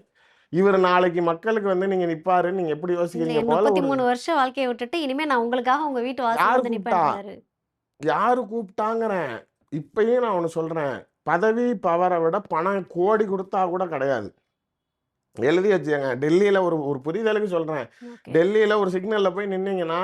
Speaker 1: இவர் நாளைக்கு மக்களுக்கு வந்து நீங்கள் நிற்பாருன்னு நீங்கள் எப்படி
Speaker 2: இல்ல
Speaker 1: யோசிக்கிறீங்க போல? ஒரு
Speaker 2: 33 வருஷம் வாழ்க்கையை விட்டுட்டு இனிமே நான் உங்களுக்காக உங்க வீட்டு வாசல்
Speaker 1: யார்
Speaker 2: வந்து
Speaker 1: கூப்பிட்டா?
Speaker 2: நிப்பேன்றாரு.
Speaker 1: யாரு கூப்பிட்டாங்கிறேன். இப்பயும் நான் ஒன்று சொல்கிறேன், பதவி பவரை விட பணம் கோடி கொடுத்தா கூட கிடையாது. எழுதி வச்சுக்கங்க. டெல்லியில் ஒரு ஒரு புரிதலுக்கு சொல்கிறேன்.
Speaker 2: ஓகே.
Speaker 1: டெல்லியில் ஒரு சிக்னலில் போய் நின்னீங்கன்னா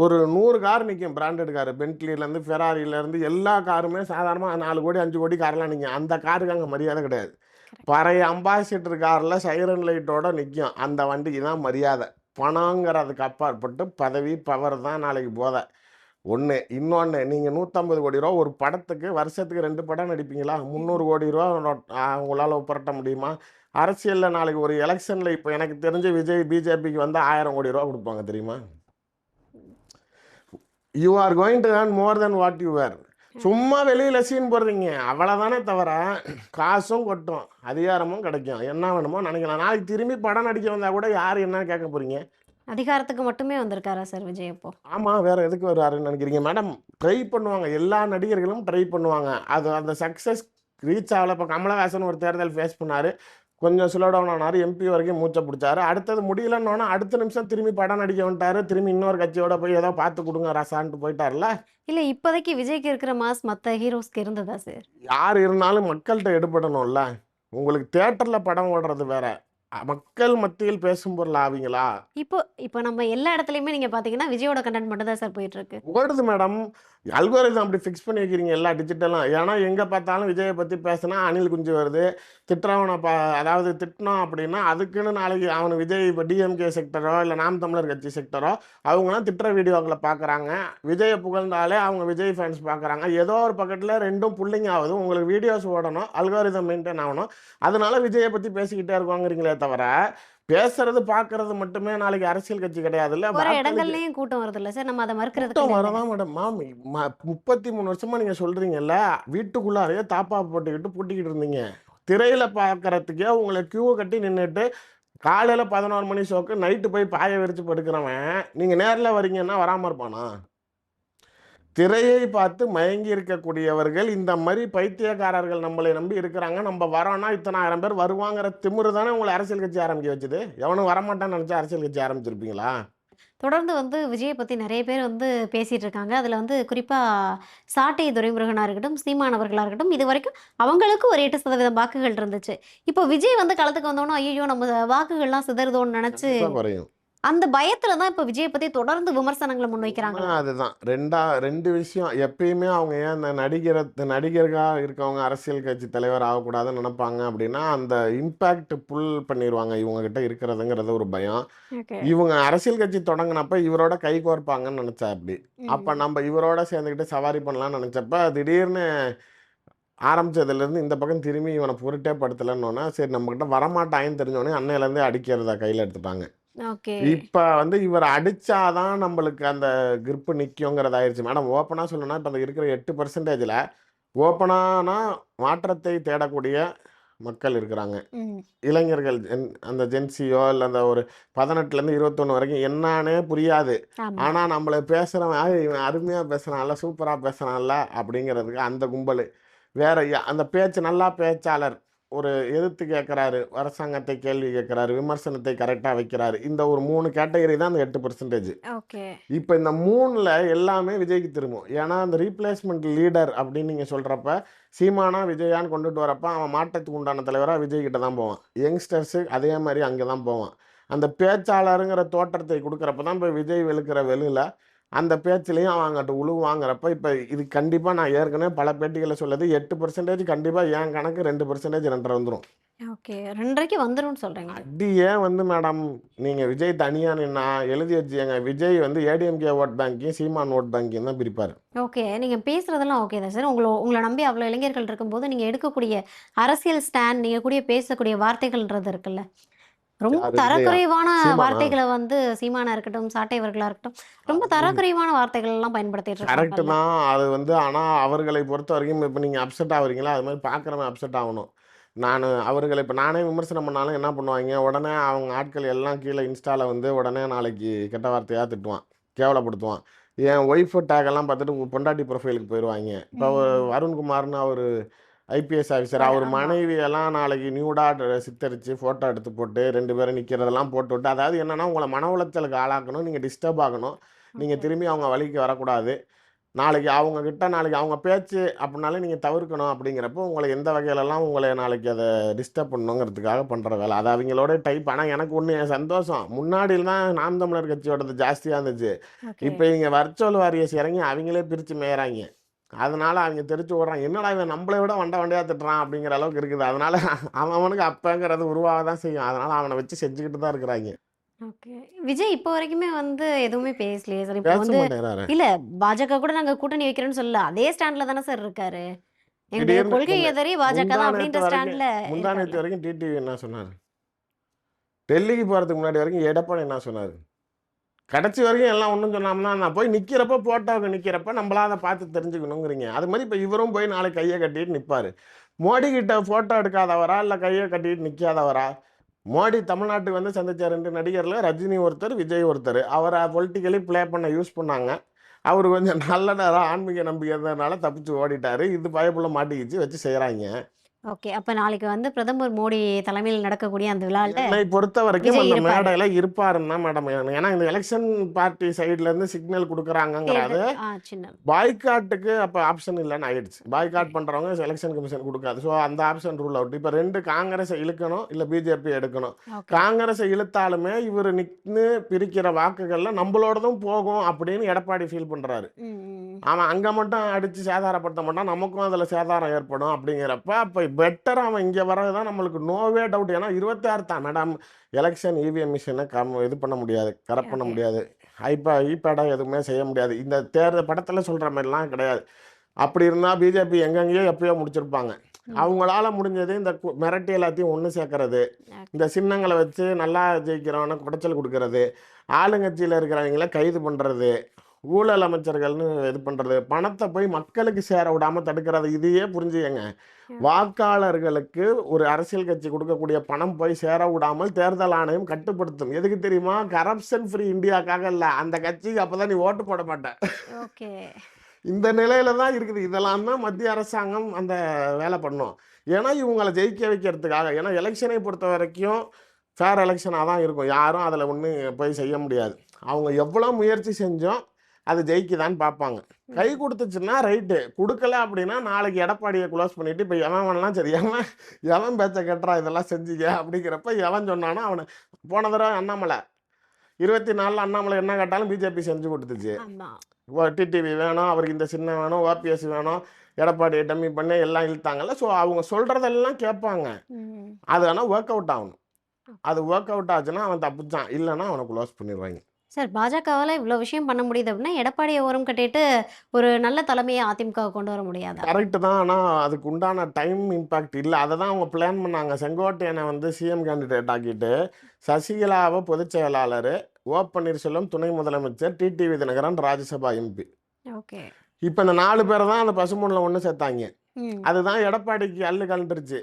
Speaker 1: ஒரு 100 கார் நிற்கும். பிராண்டட் காரு, பென்ட்லிலேருந்து ஃபெராரியிலேருந்து எல்லா காருமே சாதாரணமாக 4 கோடி 5 கோடி கார்லாம் நிற்கும். அந்த காருக்கு அங்கே மரியாதை கிடையாது.
Speaker 2: கரெக்ட்.
Speaker 1: பழைய அம்பாசிடர் காரில் சைரன் லைட்டோட நிற்கும். அந்த வண்டிக்கு தான் மரியாதை. பணங்கிறதுக்கு அப்பாற்பட்டு பதவி பவர் தான் நாளைக்கு போதை. ஒன்று. இன்னொன்று, நீங்கள் 150 கோடி ரூபா ஒரு படத்துக்கு வருஷத்துக்கு 2 படம் நடிப்பீங்களா? 300 கோடி ரூபா உங்களால் புரட்ட முடியுமா? அரசியலில் நாளைக்கு ஒரு எலெக்ஷனில் இப்போ எனக்கு தெரிஞ்சு விஜய் பிஜேபிக்கு வந்து 1000 கோடி ரூபா கொடுப்பாங்க தெரியுமா? You are going to earn more than what you were. சும்மா வெளியில் சீன் போடுறீங்க அவ்வளோதானே தவிர காசும் கொட்டும், அதிகாரமும் கிடைக்கும், என்ன வேணுமோ நினைக்கலாம். நாளைக்கு திரும்பி படம் நடிக்க வந்தால் கூட யார் என்னன்னு கேட்க போகிறீங்க?
Speaker 2: அதிகாரத்துக்கு மட்டுமே வந்திருக்காரா சார் விஜய் அப்போ?
Speaker 1: ஆமாம், வேறு எதுக்கு வருவாருன்னு நினைக்கிறீங்க மேடம்? ட்ரை பண்ணுவாங்க, எல்லா நடிகர்களும் ட்ரை பண்ணுவாங்க. அது அந்த சக்ஸஸ் ரீச் ஆகலை. இப்போ கமலஹாசன் ஒரு தேர்தல் ஃபேஸ் பண்ணார், கொஞ்சம் ஸ்லோ டவுன் ஆனார், எம்பி வரைக்கும் மூச்சை பிடிச்சாரு. அடுத்தது முடியலன்னொன்னா அடுத்த நிமிஷம் திரும்பி படம் நடிக்க வந்துட்டாரு. திரும்பி இன்னொரு கட்சியோட போய் ஏதோ பார்த்து கொடுங்க ரசான்ட்டு போயிட்டார்ல.
Speaker 2: இல்லை, இப்போதைக்கு விஜய்க்கு இருக்கிற மாஸ் மற்ற ஹீரோஸ்க்கு இருந்ததா சார்?
Speaker 1: யார் இருந்தாலும் மக்கள்கிட்ட எடுபடணும்ல. உங்களுக்கு தேட்டரில் படம் ஓடுறது வேற, மக்கள் மத்தியில் பேசும் பொருள் ஆவீங்களா?
Speaker 2: இப்போ இப்போ நம்ம எல்லா இடத்துலையுமே நீங்கள் பார்த்தீங்கன்னா விஜயோட கண்டென்ட் மட்டும் தான் சார் போயிட்டு இருக்கு.
Speaker 1: ஓடுது மேடம். அல்கோரிதம் அப்படி ஃபிக்ஸ் பண்ணி வைக்கிறீங்க எல்லா டிஜிட்டலும். ஏன்னா எங்கே பார்த்தாலும் விஜயை பற்றி பேசினா அணில் குஞ்சு வருது. திட்டுறவனை அதாவது திட்டினோம் அப்படின்னா அதுக்குன்னு நாளைக்கு அவனு விஜய் இப்போ டிஎம்கே செக்டரோ இல்லை நாம் தமிழர் கட்சி செக்டரோ அவங்களாம் திட்டுற வீடியோக்களை பார்க்குறாங்க. விஜயை புகழ்ந்தாலே அவங்க விஜய் ஃபேன்ஸ் பார்க்குறாங்க. ஏதோ ஒரு பக்கத்தில் ரெண்டும் புள்ளிங்க ஆகுது. உங்களுக்கு வீடியோஸ் ஓடணும், அல்கோரிதம் மெயின்டைன் ஆகணும். அதனால விஜயை பற்றி பேசிக்கிட்டே இருக்குவாங்கிறீங்களே தவிர பேசுறது பார்க்கறது மட்டுமே நாளைக்கு அரசியல் கட்சி கிடையாதுல்ல.
Speaker 2: ஒரு இடங்கள்லையும் கூட்டம் வருது இல்லை சார், நம்ம அதை மறுக்கிறதுக்கு
Speaker 1: கூட்டம்
Speaker 2: இல்லை.
Speaker 1: வரதான் மேடம். 33 வருஷமா நீங்க சொல்றீங்கல்ல, வீட்டுக்குள்ளாரையே தாப்பா போட்டுக்கிட்டு பூட்டிக்கிட்டு இருந்தீங்க. திரையில பார்க்கறதுக்கே உங்களை கியூ கட்டி நின்றுட்டு காலையில 11 மணி ஷோக்கு நைட்டு போய் பாய விரிச்சு படுக்கிறவன் நீங்க நேரில் வரீங்கன்னா வராம இருப்பானா? திரையை பார்த்து மயங்கி இருக்கக்கூடியவர்கள் இந்த மாதிரி பைத்தியக்காரர்கள் நம்மளை நம்பி இருக்கிறாங்க. நம்ம வரோன்னா இத்தனை ஆயிரம் பேர் வருவாங்கிற திமிரு தானே உங்களை அரசியல் கட்சி ஆரம்பிக்க வச்சுது. எவனும் வரமாட்டான்னு நினச்சா அரசியல் கட்சி ஆரம்பிச்சிருப்பீங்களா?
Speaker 2: தொடர்ந்து வந்து விஜயை பற்றி நிறைய பேர் வந்து பேசிகிட்டு இருக்காங்க. அதில் வந்து குறிப்பாக சாட்டை துரைமுருகனாக இருக்கட்டும், சீமான் அவர்களாக இருக்கட்டும், இது வரைக்கும் அவங்களுக்கு ஒரு 8% வாக்குகள் இருந்துச்சு. இப்போ விஜய் வந்து களத்துக்கு வந்தோன்னா ஐயோ நம்ம வாக்குகள்லாம் சிதறுதோன்னு நினச்சி
Speaker 1: கண்டிப்பா குறையும்.
Speaker 2: அந்த பயத்தில் தான் இப்போ விஜயை பற்றி தொடர்ந்து விமர்சனங்களை முன்வைக்கிறாங்களா?
Speaker 1: அதுதான் 2 விஷயம். எப்பயுமே அவங்க ஏன் இந்த நடிகர்களாக இருக்கவங்க அரசியல் கட்சி தலைவர் ஆகக்கூடாதுன்னு நினைப்பாங்க அப்படின்னா, அந்த இம்பேக்ட் புல் பண்ணிடுவாங்க இவங்க கிட்ட இருக்கிறதுங்கிறது ஒரு பயம்.
Speaker 2: ஓகே.
Speaker 1: இவங்க அரசியல் கட்சி தொடங்கினப்ப இவரோட கை கோர்ப்பாங்கன்னு நினச்சா அப்படி. அப்போ நம்ம இவரோட சேர்ந்துக்கிட்டு சவாரி பண்ணலாம்னு நினச்சப்ப திடீர்னு ஆரம்பிச்சதுலேருந்து இந்த பக்கம் திரும்பி இவனை பொருட்டே படுத்தலைன்னொன்னே சரி நம்மக்கிட்ட வரமாட்டாங்கன்னு தெரிஞ்சோடனே அன்னையிலேருந்தே அடிக்கிறத கையில் எடுத்துட்டாங்க.
Speaker 2: ஓகே.
Speaker 1: இப்போ வந்து இவர் அடித்தாதான் நம்மளுக்கு அந்த கிரிப்பு நிற்குங்கிறதாயிருச்சு மேடம். ஓப்பனாக சொல்லணும்னா இப்போ அந்த இருக்கிற 8%ல் ஓப்பனானா மாற்றத்தை தேடக்கூடிய மக்கள் இருக்கிறாங்க.
Speaker 2: ம்.
Speaker 1: இளைஞர்கள் அந்த ஜென்சியோ இல்லை அந்த ஒரு 18லேருந்து 21 வரைக்கும் என்னானே புரியாது.
Speaker 2: ஆமாம்.
Speaker 1: ஆனால் நம்மளை பேசுகிறவன் இவன் அருமையாக பேசுகிறான்ல, சூப்பராக பேசுகிறான்ல அப்படிங்கிறதுக்கு அந்த கும்பல் வேற. அந்த பேச்சு நல்லா பேச்சாளர் ஒரு எதிர்த்து கேட்குறாரு, அரசாங்கத்தை கேள்வி கேட்குறாரு, விமர்சனத்தை கரெக்டாக வைக்கிறாரு. இந்த ஒரு 3 கேட்டகரி தான் அந்த 8%.
Speaker 2: ஓகே.
Speaker 1: இப்போ இந்த 3ல் எல்லாமே விஜய்க்கு திரும்பும். ஏன்னா அந்த ரீப்ளேஸ்மெண்ட் லீடர் அப்படின்னு நீங்கள் சொல்கிறப்ப சீமானா விஜயான்னு கொண்டுட்டு வரப்ப அவன் மாற்றத்துக்கு உண்டான தலைவராக விஜய் கிட்ட தான் போவான். யங்ஸ்டர்ஸு அதே மாதிரி அங்கே தான் போவான். அந்த பேச்சாளருங்கிற தோற்றத்தை கொடுக்குறப்ப தான் இப்போ விஜய் வெளுக்கிற வெளியில் அந்த பேச்சிலையும் அவன் அங்கிட்ட உழுவாங்கிறப்ப இப்போ இது கண்டிப்பாக நான் ஏற்கனவே பல பேட்டிகளில் சொல்லுது 8% கண்டிப்பாக என் கணக்கு 2% 2.5 வந்துடும்.
Speaker 2: ஓகே. 2.5க்கு வந்துரும்னு சொல்கிறீங்க.
Speaker 1: அடியே வந்து மேடம் நீங்கள் விஜய் தனியாக நின்னா எழுதி வச்சுங்க. விஜய் வந்து ஏடிஎம்கே ஓட் பேங்க்கையும் சீமான் ஓட் பேங்க்கையும் தான் பிரிப்பார்.
Speaker 2: ஓகே. நீங்கள் பேசுகிறதெல்லாம் ஓகே தான் சார். உங்களை நம்பி அவ்வளோ இளைஞர்கள் இருக்கும்போது நீங்கள் எடுக்கக்கூடிய அரசியல் ஸ்டாண்ட், நீங்கள் பேசக்கூடிய வார்த்தைகள்ன்றது இருக்குல்ல, ரொம்ப
Speaker 1: யாரு விஜயா?
Speaker 2: தரக்குறைவான
Speaker 1: சீமானா?
Speaker 2: வார்த்தைகளை வந்து சீமானா இருக்கட்டும், சாட்டை அவர்களா இருக்கட்டும், ரொம்ப தரக்குறைவான வார்த்தைகள் எல்லாம் பயன்படுத்திட்டு
Speaker 1: கரெக்டு
Speaker 2: இருக்காங்கல்ல.
Speaker 1: தான். அது வந்து ஆனால் அவர்களை பொறுத்த வரைக்கும் இப்போ நீங்கள் அப்செட் ஆகுறீங்களா, அது மாதிரி பார்க்குறவன் அப்செட் ஆகணும். அவர்களை இப்போ நானே விமர்சனம் பண்ணாலும் என்ன பண்ணுவாங்க, உடனே அவங்க ஆட்கள் எல்லாம் கீழே இன்ஸ்டாவில் வந்து உடனே நாளைக்கு கெட்ட வார்த்தையாக திட்டுவான், கேவலப்படுத்துவான். என் ஒய்ஃபு டேக்கெல்லாம் பார்த்துட்டு பொண்டாட்டி ப்ரொஃபைலுக்கு போயிடுவாங்க. இப்போ
Speaker 2: ம்.
Speaker 1: அருண்குமார்னு அவர் ஐபிஎஸ் ஆஃபீஸர், அவர்
Speaker 2: ஆமா.
Speaker 1: மனைவியெல்லாம் நாளைக்கு நியூடாக சித்தரித்து ஃபோட்டோ எடுத்து போட்டு 2 பேரும் நிற்கிறதெல்லாம் போட்டு விட்டு, அதாவது என்னென்னா உங்களை மன உளைச்சலுக்கு ஆளாக்கணும், நீங்கள் டிஸ்டர்ப் ஆகணும், நீங்கள்
Speaker 2: ஓகே.
Speaker 1: திரும்பி அவங்க வழிக்கு வரக்கூடாது. நாளைக்கு அவங்க கிட்ட நாளைக்கு அவங்க பேச்சு அப்படின்னாலே நீங்கள் தவிர்க்கணும். அப்படிங்கிறப்போ உங்களை எந்த வகையிலலாம் உங்களை நாளைக்கு அதை டிஸ்டர்ப் பண்ணணுங்கிறதுக்காக பண்ணுற வேலை அது அவங்களோட டைப். ஆனால் எனக்கு ஒன்று என் சந்தோஷம், முன்னாடி தான் நாம் தமிழர் கட்சியோடது ஜாஸ்தியாக இருந்துச்சு.
Speaker 2: ஓகே.
Speaker 1: இப்போ இவங்க வர்ச்சுவல் வாரியர்ஸ் இறங்கி அவங்களே பிரித்து மேயறாங்க. அதனால அவங்க தெரிச்சு ஓடுறாங்க, என்னடா இவன் நம்மளை விட வண்டியாக திட்டுறான் அப்படிங்கிற அளவுக்கு இருக்குது. அதனால அவனுக்கு அப்பங்கிறது உருவாக தான் செய்யும். அதனால அவனை வச்சு செஞ்சுக்கிட்டு தான் இருக்கிறாங்க.
Speaker 2: ஓகே. விஜய் இப்போ வரைக்குமே வந்து எதுவுமே பேசலையே சார். இப்போ
Speaker 1: பேச
Speaker 2: வந்து
Speaker 1: மாட்டேங்கிறாரு.
Speaker 2: இல்ல பாஜக கூட நாங்க கூட்டணி வைக்கிறோம்னு சொல்லல. அதே ஸ்டாண்ட்ல தானே சார் இருக்காரு. எங்களுடைய
Speaker 1: திடீர்னு
Speaker 2: கொள்கை எதிரி பாஜக தான்
Speaker 1: முந்தா
Speaker 2: அப்படின்ற
Speaker 1: நேற்று வரைக்கும்
Speaker 2: ஸ்டாண்ட்ல
Speaker 1: முந்தா நேற்று
Speaker 2: இருக்கார்ல.
Speaker 1: வரைக்கும் டிடிவி என்ன சொன்னார்? டெல்லிக்கு போகிறதுக்கு முன்னாடி வரைக்கும் எடப்பாடி என்ன சொன்னார்? கடைசி வரைக்கும் எல்லாம் ஒன்றும் சொன்னாம்னா நான் போய் நிற்கிறப்ப ஃபோட்டோவுக்கு நிற்கிறப்ப நம்மளா அதை பார்த்து தெரிஞ்சுக்கணுங்கிறீங்க. அது மாதிரி இப்போ இவரும் போய் நாளைக்கு கையை கட்டிட்டு நிற்பார். மோடி கிட்ட ஃபோட்டோ எடுக்காதவரா இல்லை கையை கட்டிட்டு நிற்காதவரா? மோடி தமிழ்நாட்டுக்கு வந்து சந்திச்ச 2 நடிகரில் ரஜினி ஒருத்தர், விஜய் ஒருத்தர். அவரை பொலிட்டிக்கலி ப்ளே பண்ண யூஸ் பண்ணாங்க. அவர் கொஞ்சம் நல்ல நேரம் ஆன்மீக நம்பிக்கை இருந்ததுனால தப்பிச்சு ஓடிட்டாரு. இது பயப்புள்ள மாட்டிக்கிச்சு வச்சு செய்கிறாங்க.
Speaker 2: ஓகே. அப்ப நாளைக்கு வந்து பிரதமர் மோடி தலைமையில் நடக்கக்கூடிய அந்த விழால
Speaker 1: என்னை பொறுத்த வரைக்கும்
Speaker 2: விஜய்
Speaker 1: அந்த
Speaker 2: இருப்பாரு.
Speaker 1: மேடையில் இருப்பாருன்னு தான் மேடம். ஏன்னா இந்த எலெக்ஷன் பார்ட்டி சைட்லேருந்து சிக்னல் கொடுக்குறாங்கங்கிறது
Speaker 2: தேர்தல் சின்னம்.
Speaker 1: பாய்காட்டுக்கு அப்போ ஆப்ஷன் இல்லைன்னு ஆயிடுச்சு. பாய்காட் பண்ணுறவங்க எலெக்ஷன் கமிஷன் கொடுக்காது. ஸோ அந்த ஆப்ஷன் ரூல் அவுட். இப்போ 2 காங்கிரஸை இழுக்கணும் இல்லை பிஜேபி எடுக்கணும்.
Speaker 2: ஓகே.
Speaker 1: காங்கிரஸை இழுத்தாலுமே இவர் நின்று பிரிக்கிற வாக்குகளில் நம்மளோடதும் போகும் அப்படின்னு எடப்பாடி ஃபீல் பண்ணுறாரு.
Speaker 2: ம், ம்.
Speaker 1: அவன் அங்கே மட்டும் அடித்து சேதாரப்படுத்த மாட்டான், நமக்கும் அதில் சேதாரம் ஏற்படும். அப்படிங்கிறப்ப அப்போ பெட்டர் அவன் இங்கே வர்றது தான் நம்மளுக்கு நோவே டவுட். ஏன்னா 26 தான் மேடம் எலெக்ஷன் இவிஎம் மிஷினை இது பண்ண முடியாது, கரெக்ட் பண்ண
Speaker 2: ஓகே.
Speaker 1: முடியாது. ஐபேடா எதுவுமே செய்ய முடியாது. இந்த தேர்தல் படத்தில் சொல்கிற மாதிரிலாம் கிடையாது. அப்படி இருந்தால் பிஜேபி எங்கெங்கேயோ எப்பயோ முடிச்சிருப்பாங்க.
Speaker 2: ம்.
Speaker 1: அவங்களால முடிஞ்சது இந்த மிரட்டி எல்லாத்தையும் ஒன்று சேர்க்கறது,
Speaker 2: ஓகே.
Speaker 1: இந்த சின்னங்களை வச்சு நல்லா ஜெயிக்கிறவனை குடைச்சல் கொடுக்கறது, ஆளுங்கட்சியில் இருக்கிறவங்கள கைது பண்ணுறது, ஊழல் அமைச்சர்கள்னு இது பண்ணுறது, பணத்தை போய் மக்களுக்கு சேர விடாமல் தடுக்கிறது. இதையே புரிஞ்சுக்கங்க. வாக்காளர்களுக்கு ஒரு அரசியல் கட்சி கொடுக்கக்கூடிய பணம் போய் சேர விடாமல் தேர்தல் ஆணையம் கட்டுப்படுத்தும். எதுக்கு தெரியுமா? கரப்ஷன் ஃப்ரீ இந்தியாக்காக இல்லை, அந்த கட்சிக்கு அப்போ தான் நீ ஓட்டு போட மாட்ட.
Speaker 2: ஓகே.
Speaker 1: இந்த நிலையில தான் இருக்குது. இதெல்லாம் தான் மத்திய அரசாங்கம் அந்த வேலை பண்ணும். ஏன்னா இவங்களை ஜெயிக்க வைக்கிறதுக்காக. ஏன்னா எலெக்ஷனை பொறுத்த வரைக்கும் ஃபேர் எலெக்ஷனாக தான் இருக்கும். யாரும் அதில் ஒன்றும் போய் செய்ய முடியாது. அவங்க எவ்வளோ முயற்சி செஞ்சோம் அது ஜெயிக்குதான்னு பார்ப்பாங்க. கை கொடுத்துச்சுன்னா ரைட்டு, கொடுக்கல அப்படின்னா நாளைக்கு எடப்பாடியை க்ளோஸ் பண்ணிவிட்டு இப்போ எவன்லாம் சரி எவன் பேச்சை கட்டுறா இதெல்லாம் செஞ்சீங்க அப்படிங்கிறப்ப எவன் சொன்னானோ அவனை. போன தடவை அண்ணாமலை 24 அண்ணாமலை என்ன கேட்டாலும் பிஜேபி செஞ்சு கொடுத்துச்சு.
Speaker 2: ஆமா.
Speaker 1: டிடிவி வேணும், அவருக்கு இந்த சின்ன வேணும், ஓபிஎஸ் வேணும், எடப்பாடி டம்மி பண்ணி எல்லாம் இழுத்தாங்கல்ல. ஸோ அவங்க சொல்கிறதெல்லாம் கேட்பாங்க.
Speaker 2: ம்.
Speaker 1: அது ஆனால் ஒர்க் அவுட் ஆகணும். அது ஒர்க் அவுட் ஆச்சுன்னா அவன் தப்பிச்சான், இல்லைன்னா அவனை க்ளோஸ் பண்ணிடுவாங்க.
Speaker 2: சார் பாஜகவால இவ்வளோ விஷயம் பண்ண முடியுது அப்படின்னா எடப்பாடியை ஓரம் கட்டிட்டு ஒரு நல்ல தலைமையை அதிமுக கொண்டு வர முடியாதா?
Speaker 1: கரெக்டு தான். ஆனால் அதுக்கு உண்டான டைம் இம்பேக்ட் இல்லை. அதை தான் அவங்க பிளான் பண்ணாங்க. செங்கோட்டையனை வந்து சிஎம் கேண்டிடேட் ஆக்கிட்டு சசிகலாவை பொதுச் செயலாளர், ஓ பன்னீர்செல்வம் துணை முதலமைச்சர், TTV Dhinakaran Rajya Sabha MP.
Speaker 2: Okay.
Speaker 1: இப்போ இந்த 4 பேரை தான் அந்த பசுமூணில் ஒன்று சேர்த்தாங்க.
Speaker 2: ம்.
Speaker 1: அதுதான் எடப்பாடிக்கு அல்லு கலந்துருச்சு.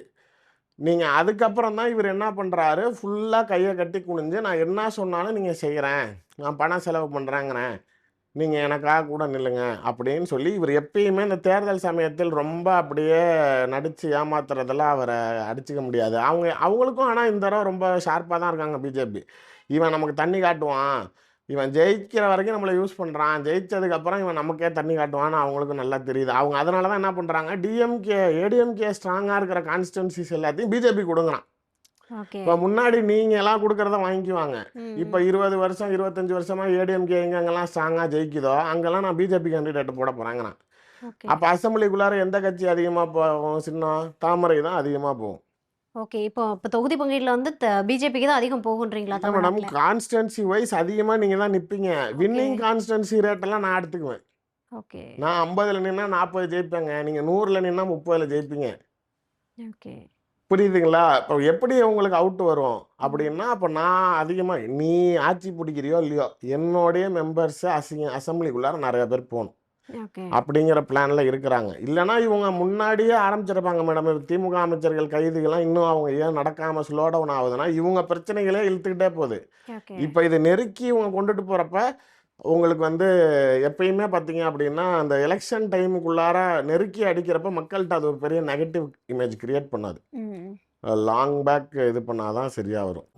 Speaker 1: நீங்கள் அதுக்கப்புறம் தான் இவர் என்ன பண்ணுறாரு, ஃபுல்லாக கையை கட்டி குனிஞ்சு நான் என்ன சொன்னாலும் நீங்கள் செய்கிறேன், நான் பணம் செலவு பண்ணுறேங்கிறேன், நீங்கள் எனக்காக கூட நில்லுங்க அப்படின்னு சொல்லி இவர் எப்பயுமே இந்த தேர்தல் சமயத்தில் ரொம்ப அப்படியே நடித்து ஏமாத்துறதெல்லாம் அவரை அடிச்சுக்க முடியாது. அவங்களுக்கும் ஆனால் இந்த தடவை ரொம்ப ஷார்ப்பாக தான் இருக்காங்க பிஜேபி. இவன் நமக்கு தண்ணி காட்டுவான், இவன் ஜெயிக்கிற வரைக்கும் நம்மளை யூஸ் பண்ணுறான், ஜெயிச்சதுக்கப்புறம் இவன் நமக்கே தண்ணி காட்டுவான்னு அவங்களுக்கும் நல்லா தெரியுது. அவங்க அதனால தான் என்ன பண்ணுறாங்க, டிஎம்கே ஏடிஎம்கே ஸ்ட்ராங்காக இருக்கிற கான்ஸ்டிடுவன்சிஸ் எல்லாத்தையும் பிஜேபி கொடுங்குறான்.
Speaker 2: ஓகே.
Speaker 1: இப்போ முன்னாடி நீங்கள் எல்லாம் கொடுக்குறத வாங்கிக்குவாங்க.
Speaker 2: ம்,
Speaker 1: இப்போ 20 வருஷம் 25 வருஷமாக ஏடிஎம்கே எங்கெங்கெல்லாம் ஸ்ட்ராங்காக ஜெயிக்குதோ அங்கெல்லாம் நான் பிஜேபி கேண்டிடேட் போட போகிறாங்கிறான்.
Speaker 2: ஓகே.
Speaker 1: அப்போ அசம்பிளிக்குள்ளார எந்த கட்சி அதிகமாக போகும்? சின்னம் தாமரை தான் அதிகமாக போகும்.
Speaker 2: ஓகே. இப்போ தொகுதி பங்கீடுல வந்து பிஜேபிக்கு தான் அதிகம் போகுன்றீங்களா
Speaker 1: இல்லை மேடம்,
Speaker 2: தமிழ்நாட்டுல?
Speaker 1: கான்ஸ்டன்சி வைஸ் அதிகமாக நீங்கள் தான் நிற்பீங்க. வின்னிங் கான்ஸ்டன்சி ரேட்டெல்லாம் நான் எடுத்துக்குவேன்.
Speaker 2: ஓகே.
Speaker 1: நான் 50ல் நின்னா 40 ஜெயிப்பேங்க, நீங்கள் 100ல் நின்னா 30ல் ஜெயிப்பீங்க.
Speaker 2: ஓகே.
Speaker 1: புரியுதுங்களா? இப்போ எப்படி உங்களுக்கு அவுட் வரும் அப்படின்னா, அப்போ நான் அதிகமாக நீ ஆட்சி பிடிக்கிறியோ இல்லையோ என்னுடைய மெம்பர்ஸு அசம்பிளிக்குள்ளார நிறைய பேர் போகணும்
Speaker 2: ஓகே.
Speaker 1: அப்படிங்கிற பிளானில் இருக்கிறாங்க. இல்லைனா இவங்க முன்னாடியே ஆரம்பிச்சிருப்பாங்க மேடம். திமுக அமைச்சர்கள் கைதுகள்லாம் இன்னும் அவங்க ஏன் நடக்காமல் ஸ்லோ டவுன் ஆகுதுன்னா இவங்க பிரச்சனைகளே இழுத்துக்கிட்டே போகுது.
Speaker 2: ஓகே.
Speaker 1: இப்போ இது நெருக்கி இவங்க கொண்டுட்டு போகிறப்ப உங்களுக்கு வந்து எப்பயுமே பார்த்தீங்க அப்படின்னா அந்த எலெக்ஷன் டைமுக்குள்ளார நெருக்கி அடிக்கிறப்ப மக்கள்கிட்ட அது ஒரு பெரிய நெகட்டிவ் இமேஜ் கிரியேட் பண்ணாது.
Speaker 2: ம்.
Speaker 1: லாங் பேக் இது பண்ணாதான் சரியாக வரும்.